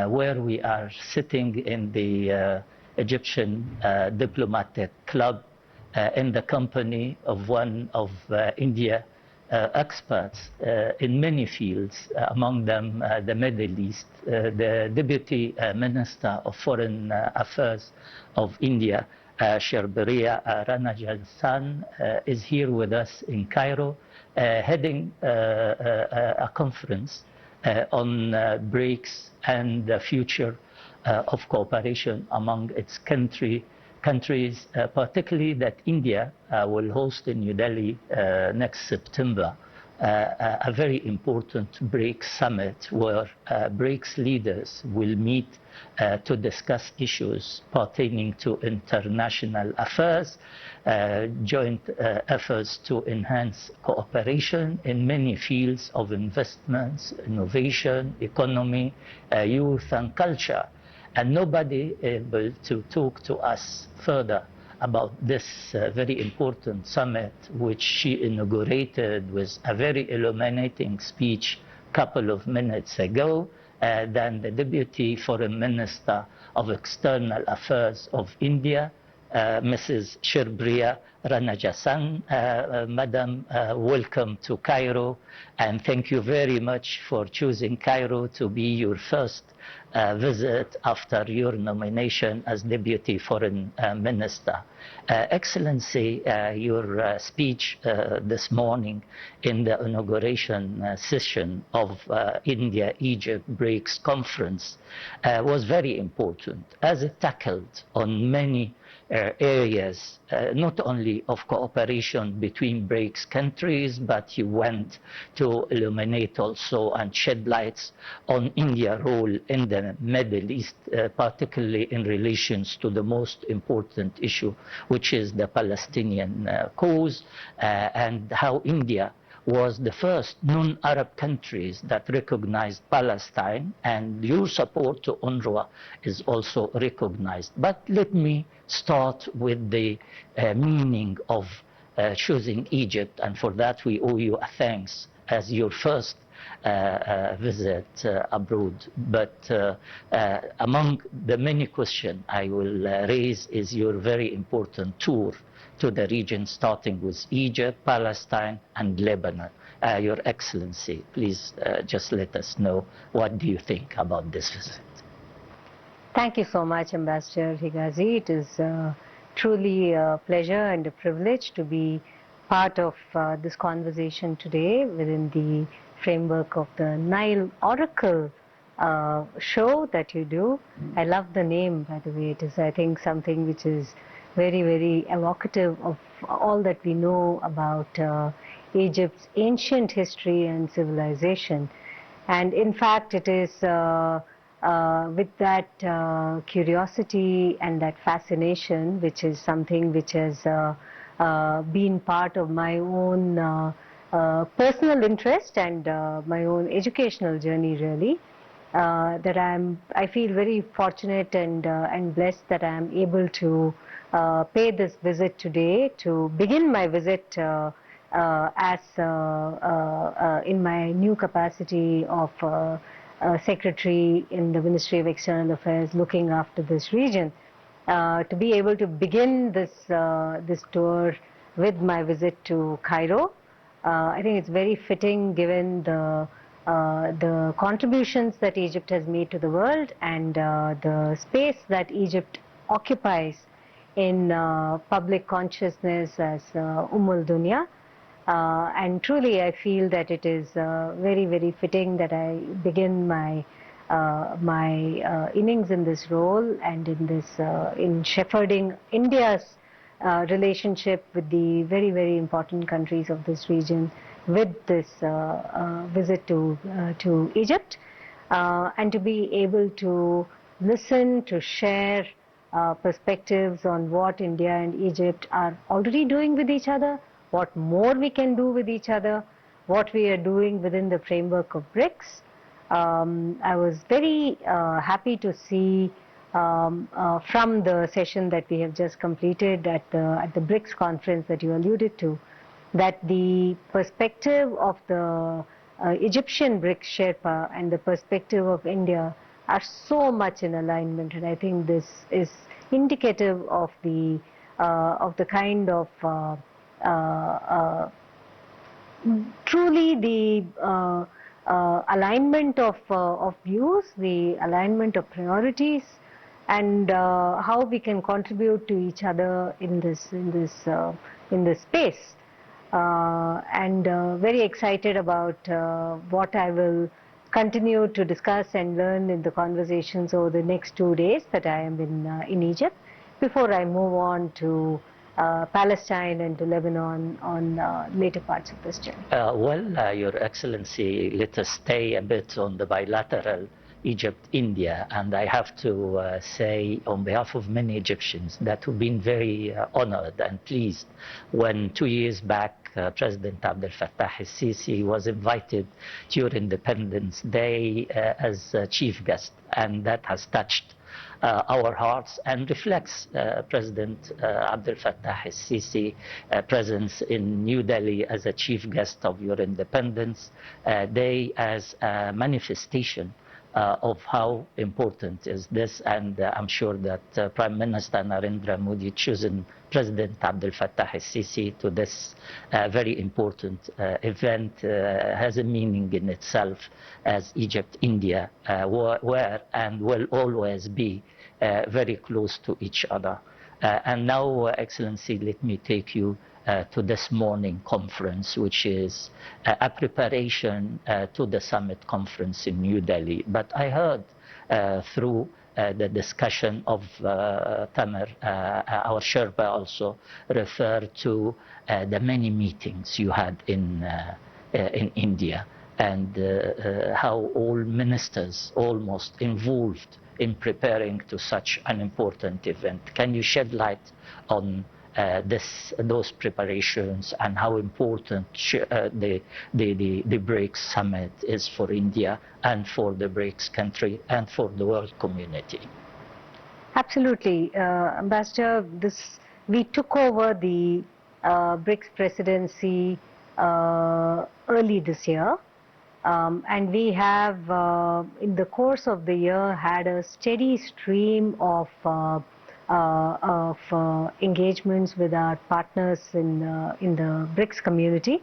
where we are sitting in the Egyptian diplomatic club in the company of one of India experts in many fields, among them the Middle East. The Deputy Minister of Foreign Affairs of India, Sripriya Ranganathan, is here with us in Cairo, heading a conference on BRICS and the future of cooperation among its countries, particularly that India will host in New Delhi next September a very important BRICS summit where BRICS leaders will meet to discuss issues pertaining to international affairs, joint efforts to enhance cooperation in many fields of investments, innovation, economy, youth and culture. And nobody able to talk to us further about this very important summit, which she inaugurated with a very illuminating speech a couple of minutes ago, than the Deputy Foreign Minister of External Affairs of India, Mrs. Sripriya Ranganathan. Madam, welcome to Cairo, and thank you very much for choosing Cairo to be your first visit after your nomination as Deputy Foreign Minister. Excellency, your speech this morning in the inauguration session of India-Egypt BRICS conference was very important, as it tackled on many areas, not only of cooperation between BRICS countries, but you went to illuminate also and shed lights on India's role in the Middle East, particularly in relations to the most important issue, which is the Palestinian cause, and how India was the first non-Arab countries that recognized Palestine, and your support to UNRWA is also recognized. But let me start with the meaning of choosing Egypt, and for that we owe you a thanks as your first visit abroad. But among the many questions I will raise is your very important tour to the region, starting with Egypt, Palestine, and Lebanon. Your Excellency, please just let us know, what do you think about this visit? Thank you so much, Ambassador Higazi. It is truly a pleasure and a privilege to be part of this conversation today within the framework of the Nile Oracle show that you do. I love the name, by the way. It is, I think, something which is very, very evocative of all that we know about Egypt's ancient history and civilization. And in fact, it is with that curiosity and that fascination, which is something which has been part of my own personal interest and my own educational journey, really, that I feel very fortunate and blessed that I am able to pay this visit today, to begin my visit as in my new capacity of Secretary in the Ministry of External Affairs looking after this region, to be able to begin this tour with my visit to Cairo. I think it's very fitting given the contributions that Egypt has made to the world and the space that Egypt occupies in public consciousness as Dunya. And truly I feel that it is very, very fitting that I begin my innings in this role and in this in shepherding India's relationship with the very, very important countries of this region with this visit to Egypt, and to be able to listen, to share perspectives on what India and Egypt are already doing with each other, what more we can do with each other, what we are doing within the framework of BRICS. I was very happy to see from the session that we have just completed at the BRICS conference that you alluded to, that the perspective of the Egyptian BRICS Sherpa and the perspective of India are so much in alignment, and I think this is indicative of the kind of truly the alignment of views, the alignment of priorities, and how we can contribute to each other in this space. And very excited about what I will continue to discuss and learn in the conversations over the next 2 days that I am in Egypt, before I move on to Palestine and to Lebanon on later parts of this journey. Your Excellency, let us stay a bit on the bilateral Egypt-India, and I have to say on behalf of many Egyptians that we've been very honored and pleased when 2 years back President Abdel Fattah el-Sisi was invited to your Independence Day as chief guest, and that has touched our hearts and reflects President Abdel Fattah el-Sisi presence in New Delhi as a chief guest of your Independence Day as a manifestation of how important is this, and I'm sure that Prime Minister Narendra Modi chosen President Abdel Fattah el-Sisi to this very important event has a meaning in itself, as Egypt, India were and will always be very close to each other. And now, Excellency, let me take you to this morning conference, which is a preparation to the summit conference in New Delhi. But I heard through the discussion of Tamer, our Sherpa also referred to the many meetings you had in India, and how all ministers almost involved in preparing to such an important event. Can you shed light on those preparations and how important the BRICS summit is for India and for the BRICS country and for the world community? Absolutely, Ambassador. We took over the BRICS presidency early this year, and we have in the course of the year had a steady stream of engagements with our partners in the BRICS community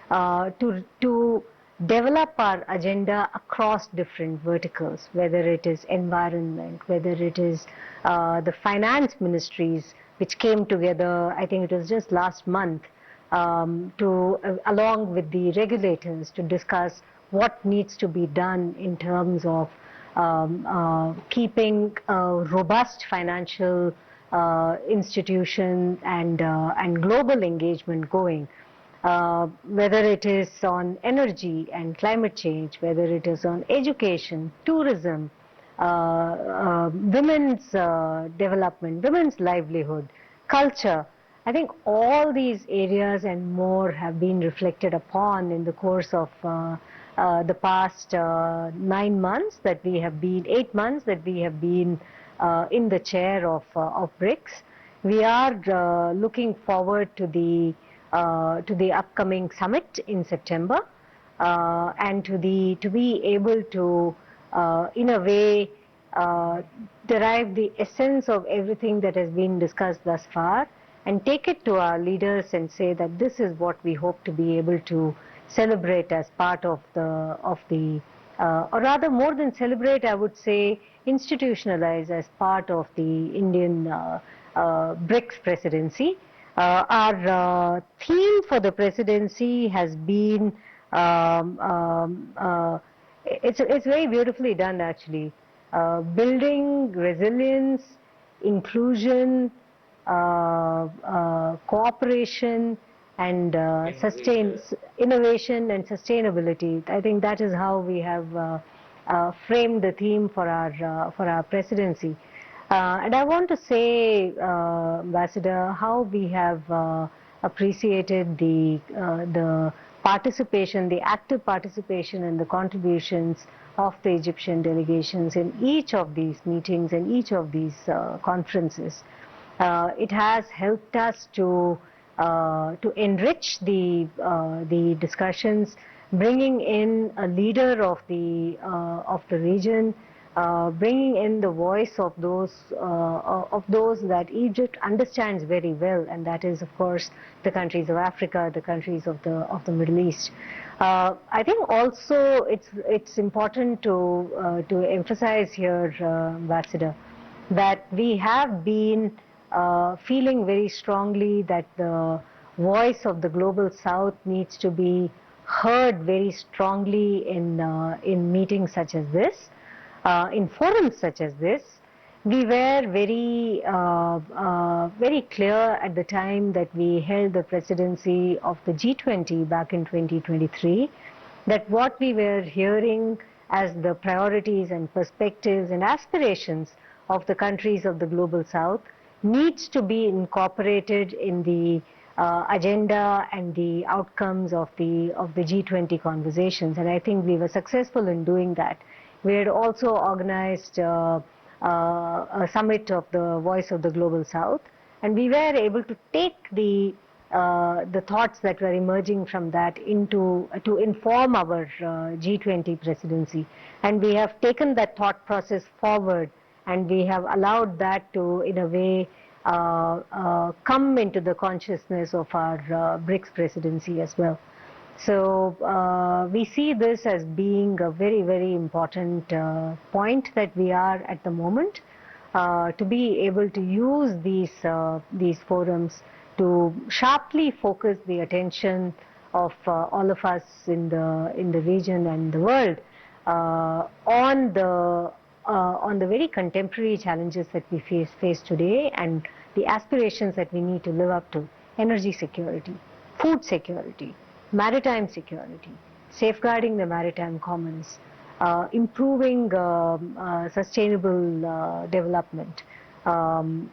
to develop our agenda across different verticals, whether it is environment, whether it is the finance ministries, which came together, I think it was just last month, along with the regulators to discuss what needs to be done in terms of keeping a robust financial institution and global engagement going, whether it is on energy and climate change, whether it is on education, tourism, women's development, women's livelihood, culture. I think all these areas and more have been reflected upon in the course of the past 9 months that we have been, 8 months that we have been in the chair of BRICS. We are looking forward to the upcoming summit in September, and to be able to in a way derive the essence of everything that has been discussed thus far and take it to our leaders and say that this is what we hope to be able to celebrate as part of the or rather more than celebrate, I would say institutionalize as part of the Indian BRICS presidency. Our theme for the presidency has been, it's very beautifully done actually, building resilience, inclusion, cooperation, and innovation and sustainability. I think that is how we have framed the theme for our presidency. And I want to say, Ambassador, how we have appreciated the participation, the active participation and the contributions of the Egyptian delegations in each of these meetings and each of these conferences. It has helped us to enrich the discussions, bringing in a leader of the region, bringing in the voice of those that Egypt understands very well, and that is, of course, the countries of Africa, the countries of the Middle East. I think also it's important to emphasize here, Ambassador, that we have been feeling very strongly that the voice of the global South needs to be heard very strongly in meetings such as this, in forums such as this. We were very clear at the time that we held the presidency of the G20 back in 2023, that what we were hearing as the priorities and perspectives and aspirations of the countries of the global South needs to be incorporated in the agenda and the outcomes of the G20 conversations, and I think we were successful in doing that. We had also organized a summit of the Voice of the Global South, and we were able to take the thoughts that were emerging from that to inform our G20 presidency, and we have taken that thought process forward, and we have allowed that to, in a way, come into the consciousness of our BRICS presidency as well. So we see this as being a very, very important point that we are at the moment, to be able to use these forums to sharply focus the attention of all of us in the region and the world on the very contemporary challenges that we face today, and the aspirations that we need to live up to: energy security, food security, maritime security, safeguarding the maritime commons, improving sustainable development,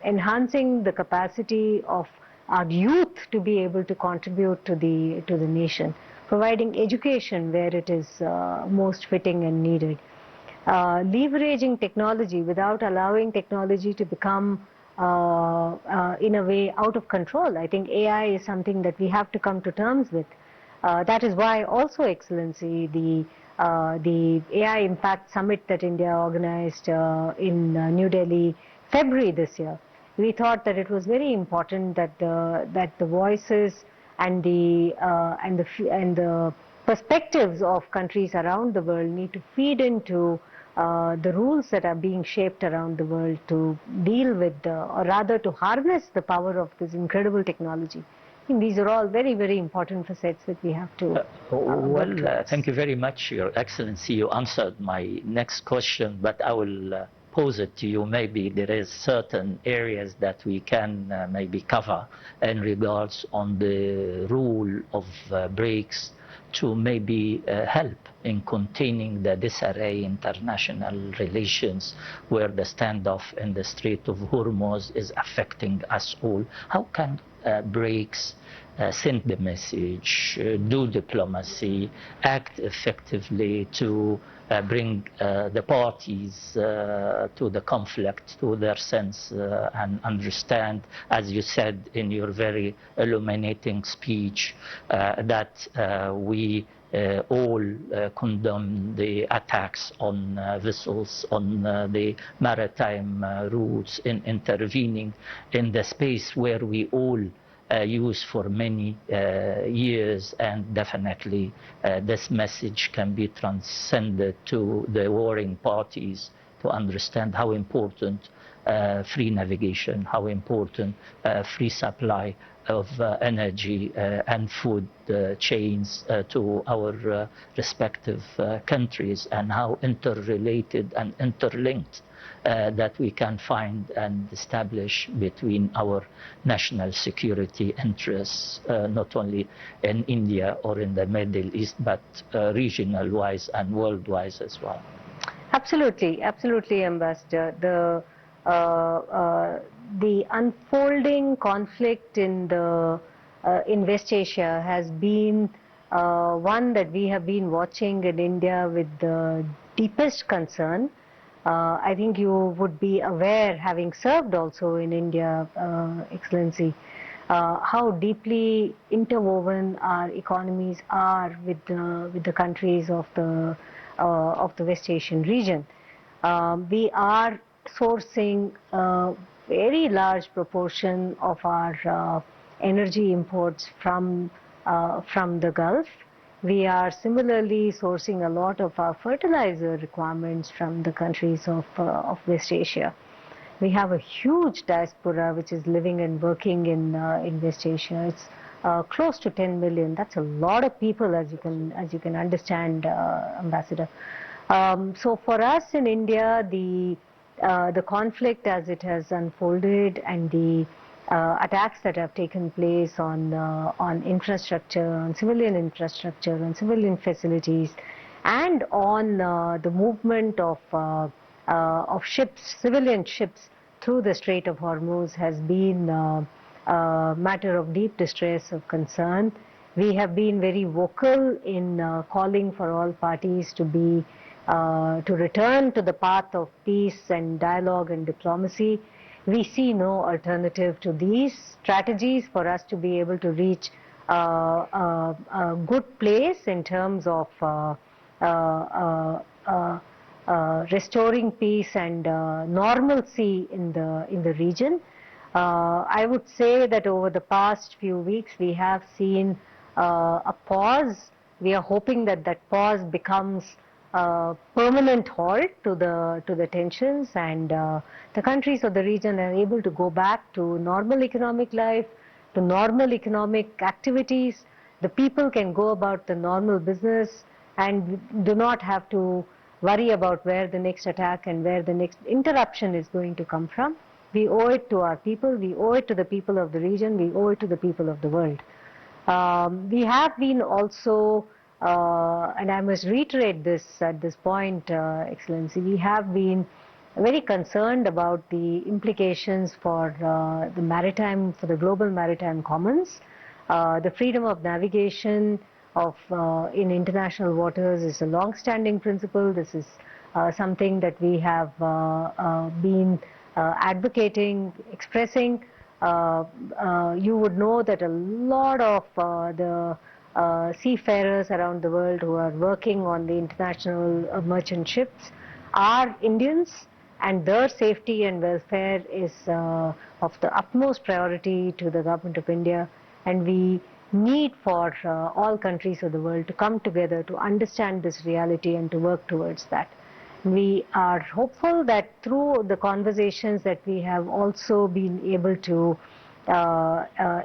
enhancing the capacity of our youth to be able to contribute to the nation, providing education where it is most fitting and needed, leveraging technology without allowing technology to become in a way out of control. I think AI is something that we have to come to terms with. That is why also, Excellency, the AI Impact Summit that India organized in New Delhi, February this year, we thought that it was very important that the voices and the perspectives of countries around the world need to feed into the rules that are being shaped around the world to deal with, or rather to harness the power of this incredible technology. I think these are all very, very important facets that we have to thank you very much, Your Excellency. You answered my next question, but I will pose it to you. Maybe there is certain areas that we can maybe cover in regards on the role of BRICS to maybe help in containing the disarray international relations, where the standoff in the Strait of Hormuz is affecting us all. How can BRICS send the message, do diplomacy, act effectively to bring the parties to the conflict to their sense and understand, as you said in your very illuminating speech, that we all condemn the attacks on vessels, on the maritime routes, in intervening in the space where we all use for many years, and definitely this message can be transcended to the warring parties to understand how important free navigation, how important free supply of energy and food chains to our respective countries, and how interrelated and interlinked that we can find and establish between our national security interests, not only in India or in the Middle East, but regional-wise and world-wise as well. Absolutely, absolutely, Ambassador. The unfolding conflict in West Asia has been one that we have been watching in India with the deepest concern. I think you would be aware, having served also in India, Excellency, how deeply interwoven our economies are with the countries of the West Asian region. We are sourcing a very large proportion of our energy imports from the Gulf. We are similarly sourcing a lot of our fertilizer requirements from the countries of West Asia. We have a huge diaspora which is living and working in West Asia. It's close to 10 million. That's a lot of people, as you can understand, Ambassador. So for us in India, the conflict as it has unfolded and the attacks that have taken place on infrastructure, on civilian facilities, and on the movement of ships, civilian ships, through the Strait of Hormuz has been a matter of deep distress, of concern. We have been very vocal in calling for all parties to return to the path of peace and dialogue and diplomacy. We see no alternative to these strategies for us to be able to reach a good place in terms of restoring peace and normalcy in the region. I would say that over the past few weeks we have seen a pause. We are hoping that that pause becomes a permanent halt to the tensions, and the countries of the region are able to go back to normal economic life, to normal economic activities. The people can go about the normal business and do not have to worry about where the next attack and where the next interruption is going to come from. We owe it to our people, we owe it to the people of the region, we owe it to the people of the world. We have been also, and I must reiterate this at this point, Excellency, we have been very concerned about the implications for the global maritime commons. The freedom of navigation in international waters is a long-standing principle. This is something that we have been advocating, expressing. You would know that a lot of the seafarers around the world who are working on the international merchant ships are Indians, and their safety and welfare is of the utmost priority to the Government of India, and we need for all countries of the world to come together to understand this reality and to work towards that. We are hopeful that through the conversations that we have also been able to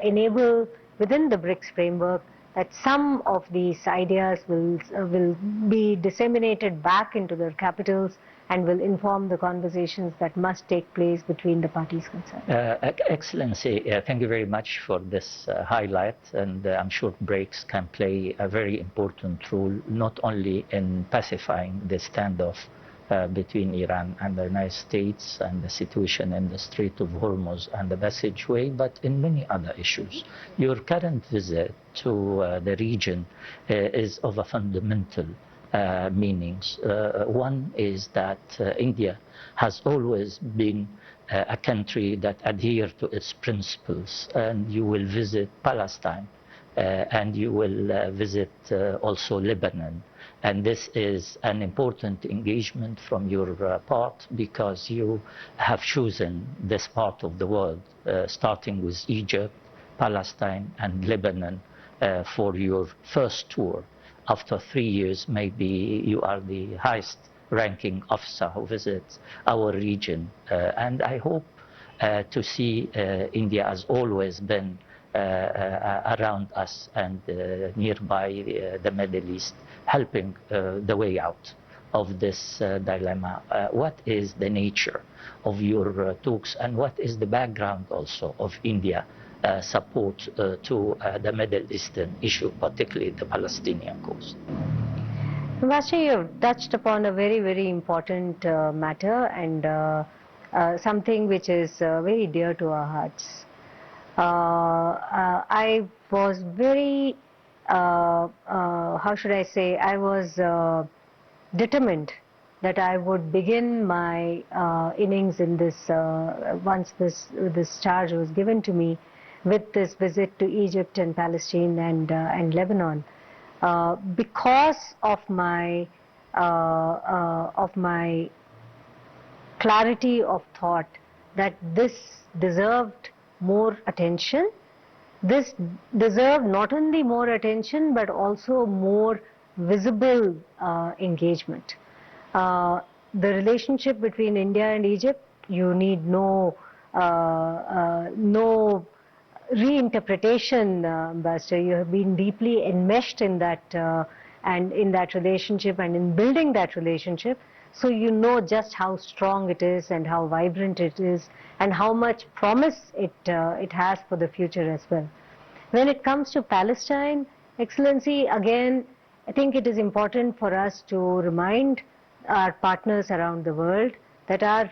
enable within the BRICS framework, that some of these ideas will be disseminated back into their capitals and will inform the conversations that must take place between the parties concerned. Excellency, thank you very much for this highlight, and I'm sure BRICS can play a very important role not only in pacifying the standoff between Iran and the United States and the situation in the Strait of Hormuz and the passageway, but in many other issues. Your current visit to the region is of a fundamental meanings. One is that India has always been a country that adheres to its principles, and you will visit Palestine and you will visit also Lebanon. And this is an important engagement from your part, because you have chosen this part of the world, starting with Egypt, Palestine and Lebanon for your first tour. After 3 years, maybe you are the highest ranking officer who visits our region. And I hope to see India has always been around us and nearby the Middle East, helping the way out of this dilemma. What is the nature of your talks, and what is the background also of India support to the Middle Eastern issue, particularly the Palestinian cause? Ambassador, you have touched upon a very, very important matter, and something which is very dear to our hearts. I was very, how should I say, I was determined that I would begin my innings in this, once this charge was given to me, with this visit to Egypt and Palestine and Lebanon, because of my clarity of thought that this deserved more attention. This deserved not only more attention but also more visible engagement. The relationship between India and Egypt, you need no reinterpretation, Ambassador. You have been deeply enmeshed in that and in that relationship and in building that relationship. So you know just how strong it is and how vibrant it is and how much promise it has for the future as well. When it comes to Palestine, Excellency, again, I think it is important for us to remind our partners around the world that our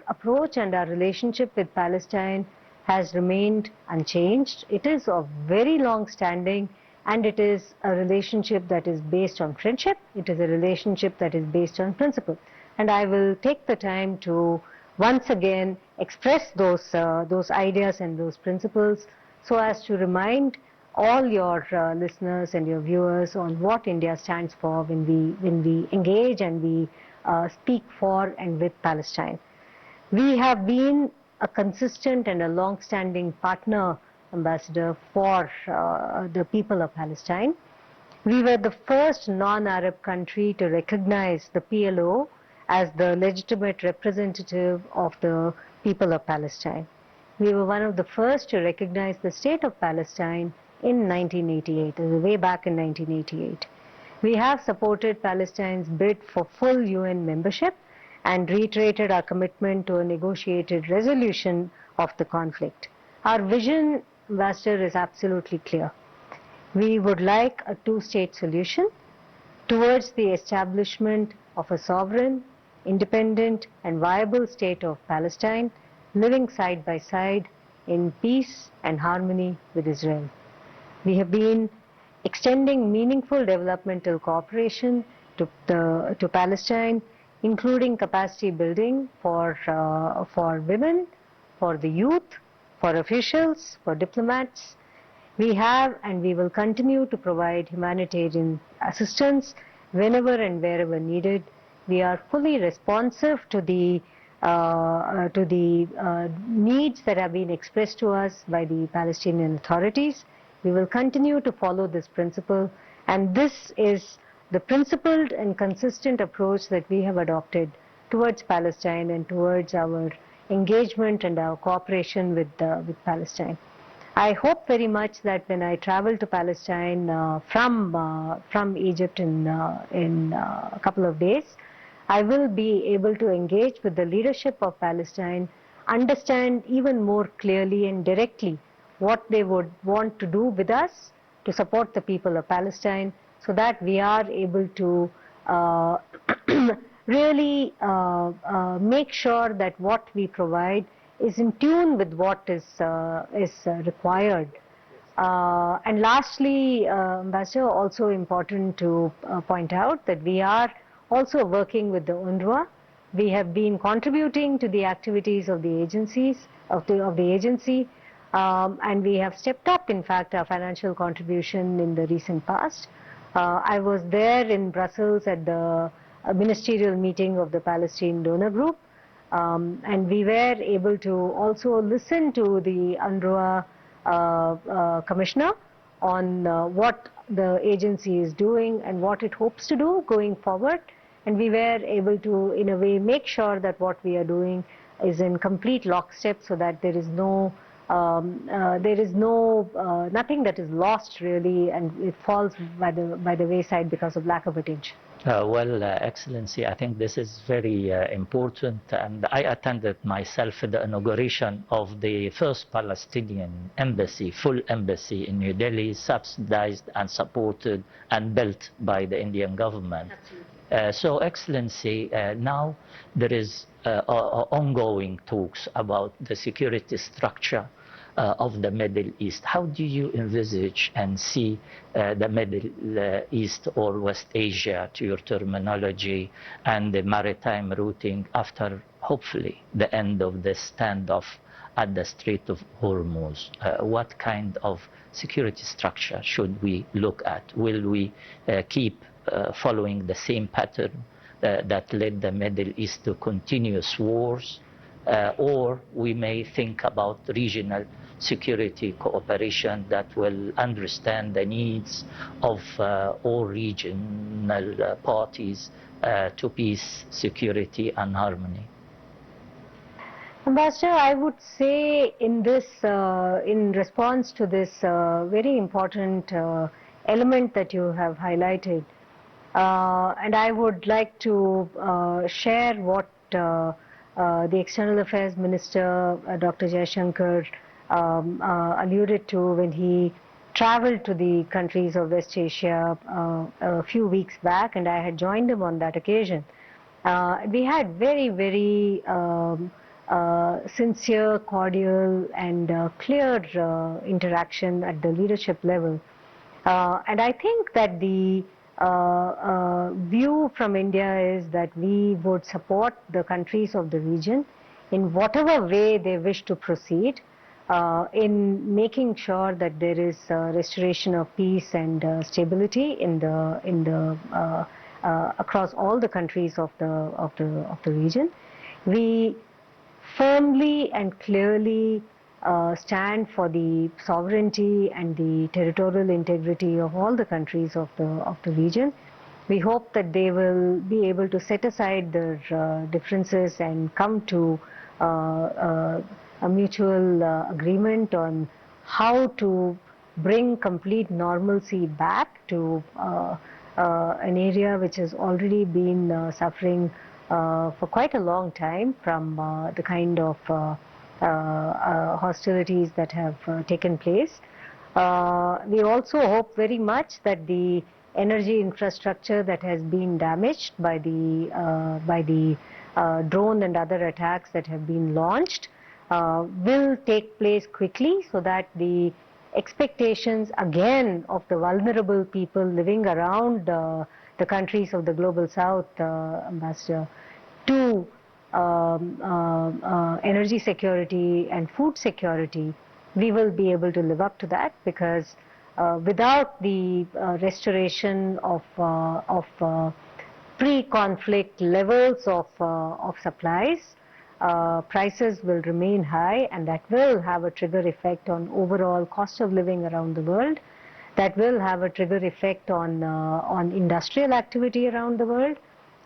approach and our relationship with Palestine has remained unchanged. It is of very long standing, and it is a relationship that is based on friendship. It is a relationship that is based on principle. And I will take the time to once again express those ideas and those principles so as to remind all your listeners and your viewers on what India stands for when we engage and we speak for and with Palestine. We have been a consistent and a long-standing partner, Ambassador, for the people of Palestine. We were the first non-Arab country to recognize the PLO as the legitimate representative of the people of Palestine. We were one of the first to recognize the state of Palestine in 1988, way back in 1988. We have supported Palestine's bid for full UN membership and reiterated our commitment to a negotiated resolution of the conflict. Our vision, Ambassador, is absolutely clear. We would like a two-state solution towards the establishment of a sovereign, independent and viable state of Palestine, living side by side in peace and harmony with Israel. We have been extending meaningful developmental cooperation to Palestine, including capacity building for women, for the youth, for officials, for diplomats. We have and we will continue to provide humanitarian assistance whenever and wherever needed. We are fully responsive to the needs that have been expressed to us by the Palestinian authorities. We will continue to follow this principle, and this is the principled and consistent approach that we have adopted towards Palestine and towards our engagement and our cooperation with Palestine. I hope very much that when I travel to Palestine from Egypt in a couple of days, I will be able to engage with the leadership of Palestine, understand even more clearly and directly what they would want to do with us to support the people of Palestine, so that we are able to really make sure that what we provide is in tune with what is required. And lastly, Ambassador, also important to point out that we are also working with the UNRWA. We have been contributing to the activities of the agencies of the agency. And we have stepped up, in fact, our financial contribution in the recent past. I was there in Brussels at the ministerial meeting of the Palestine Donor Group, and we were able to also listen to the UNRWA commissioner on what the agency is doing and what it hopes to do going forward. And we were able to, in a way, make sure that what we are doing is in complete lockstep, so that there is nothing that is lost really, and it falls by the wayside because of lack of attention. Excellency, I think this is very important, and I attended myself the inauguration of the first Palestinian embassy, full embassy in New Delhi, subsidized and supported and built by the Indian government. So, Excellency, now there is ongoing talks about the security structure of the Middle East. How do you envisage and see the Middle East or West Asia, to your terminology, and the maritime routing after, hopefully, the end of the standoff at the Strait of Hormuz? What kind of security structure should we look at? Will we keep following the same pattern that led the Middle East to continuous wars, or we may think about regional security cooperation that will understand the needs of all regional parties to peace, security, and harmony. Ambassador, I would say in this, in response to this very important element that you have highlighted, and I would like to share what the External Affairs Minister, Dr. Jaishankar, alluded to when he traveled to the countries of West Asia a few weeks back, and I had joined him on that occasion. We had very, very sincere, cordial, and clear interaction at the leadership level. And I think that the view from India is that we would support the countries of the region in whatever way they wish to proceed in making sure that there is restoration of peace and stability in the across all the countries of the region. We firmly and clearly stand for the sovereignty and the territorial integrity of all the countries of the region. We hope that they will be able to set aside their differences and come to a mutual agreement on how to bring complete normalcy back to an area which has already been suffering for quite a long time from the kind of hostilities that have taken place. We also hope very much that the energy infrastructure that has been damaged by the drone and other attacks that have been launched will take place quickly, so that the expectations again of the vulnerable people living around the countries of the global south, Ambassador, to energy security and food security, we will be able to live up to that, because without the restoration of pre-conflict levels of supplies, prices will remain high, and that will have a trigger effect on overall cost of living around the world. That will have a trigger effect on industrial activity around the world.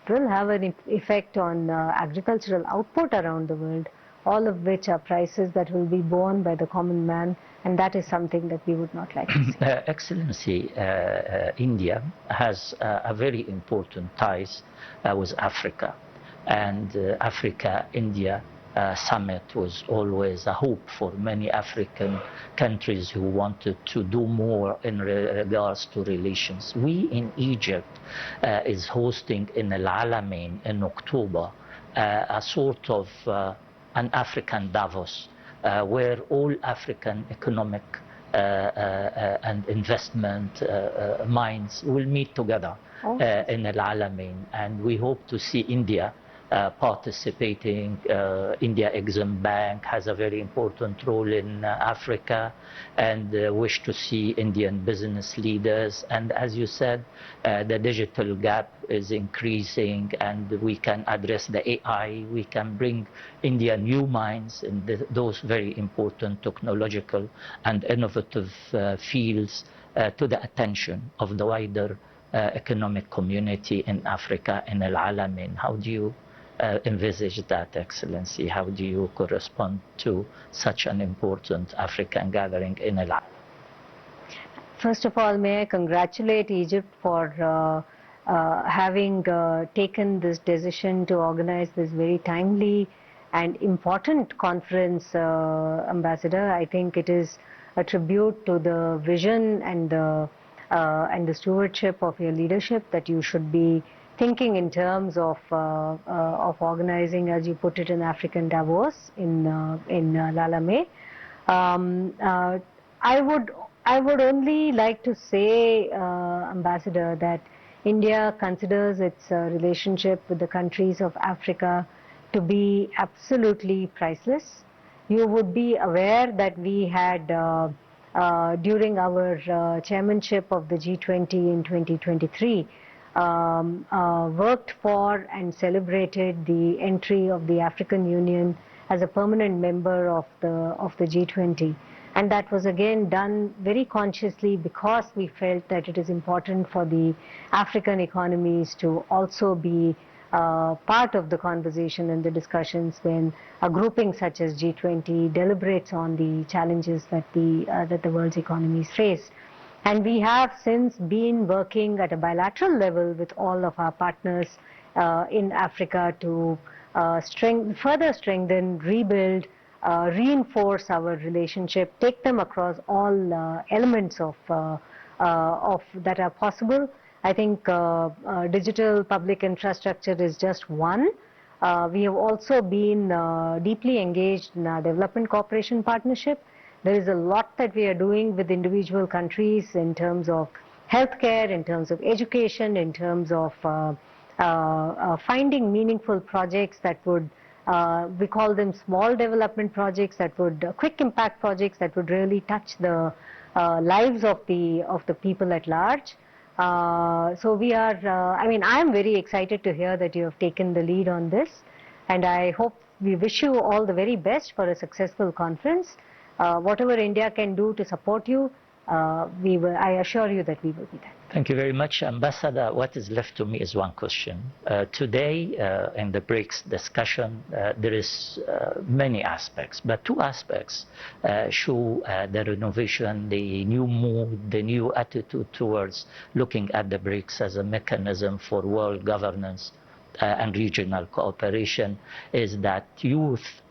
It will have an effect on agricultural output around the world, all of which are prices that will be borne by the common man, and that is something that we would not like to see. Excellency, India has a very important ties with Africa, and Africa-India summit was always a hope for many African countries who wanted to do more in regards to relations. We in Egypt is hosting in Al Alamein in October a sort of an African Davos where all African economic and investment minds will meet together in Al Alamein, and we hope to see India participating. India Exim Bank has a very important role in Africa, and wish to see Indian business leaders. And as you said, the digital gap is increasing, and we can address the AI. We can bring India new minds in those very important technological and innovative fields to the attention of the wider economic community in Africa and Al Alamein. How do you envisage that, Excellency? How do you correspond to such an important African gathering in Al Alamein? First of all, may I congratulate Egypt for having taken this decision to organize this very timely and important conference, Ambassador. I think it is a tribute to the vision and the stewardship of your leadership, that you should be thinking in terms of organizing, as you put it, an African Davos in Lalame. I would only like to say, Ambassador, that India considers its relationship with the countries of Africa to be absolutely priceless. You would be aware that we had, during our chairmanship of the G20 in 2023, worked for and celebrated the entry of the African Union as a permanent member of the G20. And that was again done very consciously because we felt that it is important for the African economies to also be part of the conversation and the discussions when a grouping such as G20 deliberates on the challenges that the world's economies face. And we have since been working at a bilateral level with all of our partners in Africa to further strengthen, rebuild, reinforce our relationship, take them across all elements of that are possible. I think digital public infrastructure is just one. We have also been deeply engaged in our development cooperation partnership. There is a lot that we are doing with individual countries in terms of healthcare, in terms of education, in terms of finding meaningful projects that would, we call them small development projects that would, quick impact projects that would really touch the lives of the people at large. So we are, I mean, I am very excited to hear that you have taken the lead on this, and I hope we wish you all the very best for a successful conference. Whatever India can do to support you, I assure you that we will be there. Thank you very much, Ambassador. What is left to me is one question. Today, in the BRICS discussion, there is many aspects, but two aspects show the renovation, the new mood, the new attitude towards looking at the BRICS as a mechanism for world governance and regional cooperation, is that youth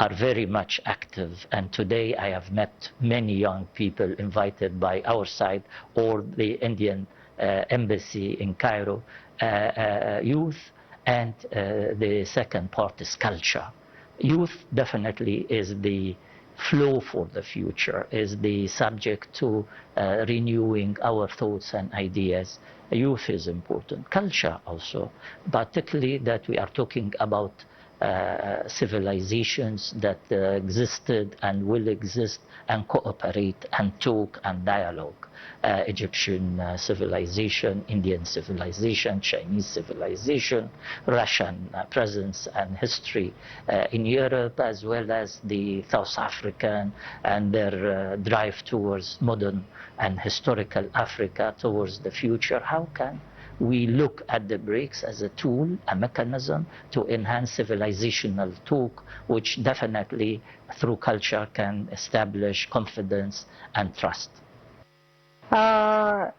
are very much active, and today I have met many young people invited by our side or the Indian embassy in Cairo, youth, and the second part is culture. Youth definitely is the flow for the future, is the subject to renewing our thoughts and ideas. Youth is important. Culture also, particularly that we are talking about civilizations that existed and will exist and cooperate and talk and dialogue. Egyptian civilization, Indian civilization, Chinese civilization, Russian presence and history in Europe, as well as the South African and their drive towards modern and historical Africa towards the future. How can we look at the BRICS as a tool, a mechanism to enhance civilizational talk, which definitely through culture can establish confidence and trust?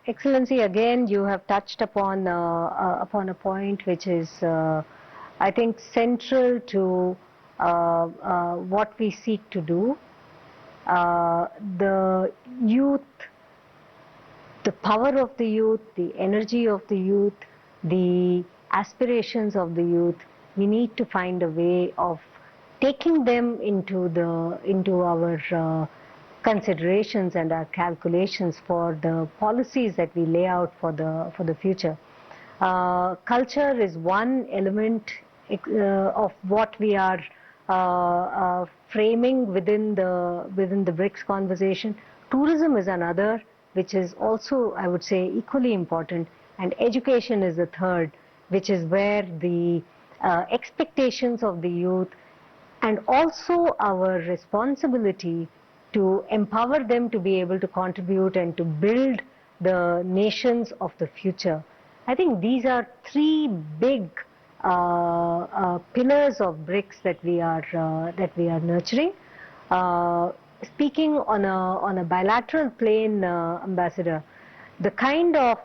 Excellency, again, you have touched upon a point which is, I think, central to what we seek to do. The youth, the power of the youth, the energy of the youth, the aspirations of the youth, we need to find a way of taking them into our considerations and our calculations for the policies that we lay out for the future. Culture is one element of what we are framing within the BRICS conversation. Tourism is another, which is also, I would say, equally important, and education is the third, which is where the expectations of the youth and also our responsibility to empower them to be able to contribute and to build the nations of the future. I think these are three big pillars of BRICS that we are nurturing. Speaking on a bilateral plane, Ambassador, the kind of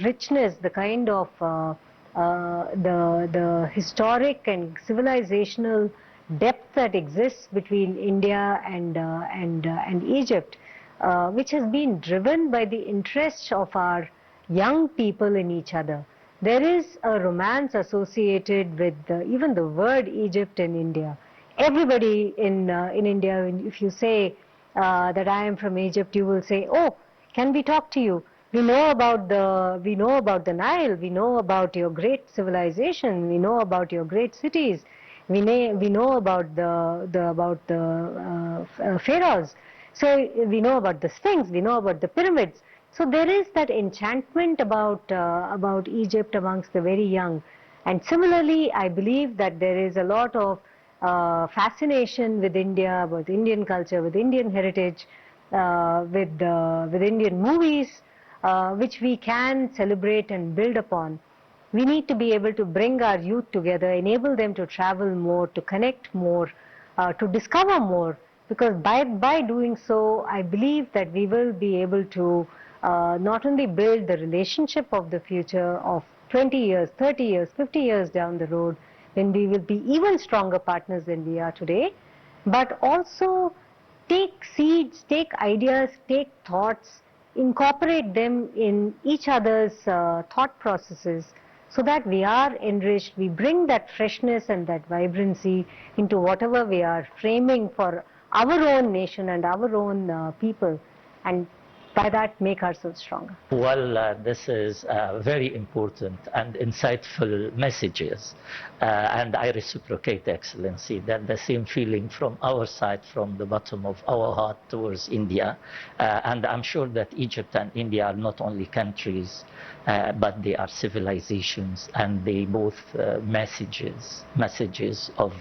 richness, the kind of the historic and civilizational depth that exists between India and Egypt, which has been driven by the interests of our young people in each other. There is a romance associated with even the word Egypt in India. Everybody in India, if you say that I am from Egypt, you will say, "Oh, can we talk to you? We know about the Nile. We know about your great civilization. We know about your great cities. We know about the pharaohs. So we know about the Sphinx. We know about the pyramids." So there is that enchantment about Egypt amongst the very young. And similarly, I believe that there is a lot of fascination with India, with Indian culture, with Indian heritage, with Indian movies, which we can celebrate and build upon. We need to be able to bring our youth together, enable them to travel more, to connect more, to discover more, because by doing so, I believe that we will be able to not only build the relationship of the future of 20 years, 30 years, 50 years down the road, when we will be even stronger partners than we are today, but also take seeds, take ideas, take thoughts, incorporate them in each other's thought processes, so that we are enriched, we bring that freshness and that vibrancy into whatever we are framing for our own nation and our own people, and by that make ourselves stronger. Well, this is very important and insightful messages, and I reciprocate, Excellency, that the same feeling from our side, from the bottom of our heart towards India, and I'm sure that Egypt and India are not only countries, but they are civilizations, and they both messages of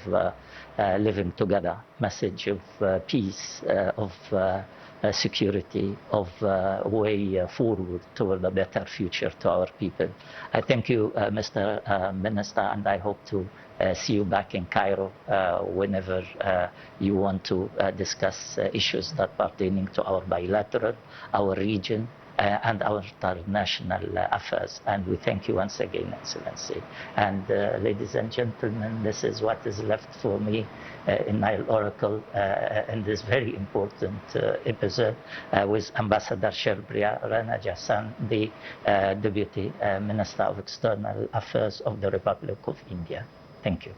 living together, message of peace, of security, of way forward toward a better future to our people. I thank you, Mr. Minister, and I hope to see you back in Cairo whenever you want to discuss issues that pertaining to our bilateral, our region, and our international affairs. And we thank you once again, Excellency. And ladies and gentlemen, this is what is left for me in Nile Oracle in this very important episode with Ambassador Sripriya Ranganathan, the Deputy Minister of External Affairs of the Republic of India. Thank you.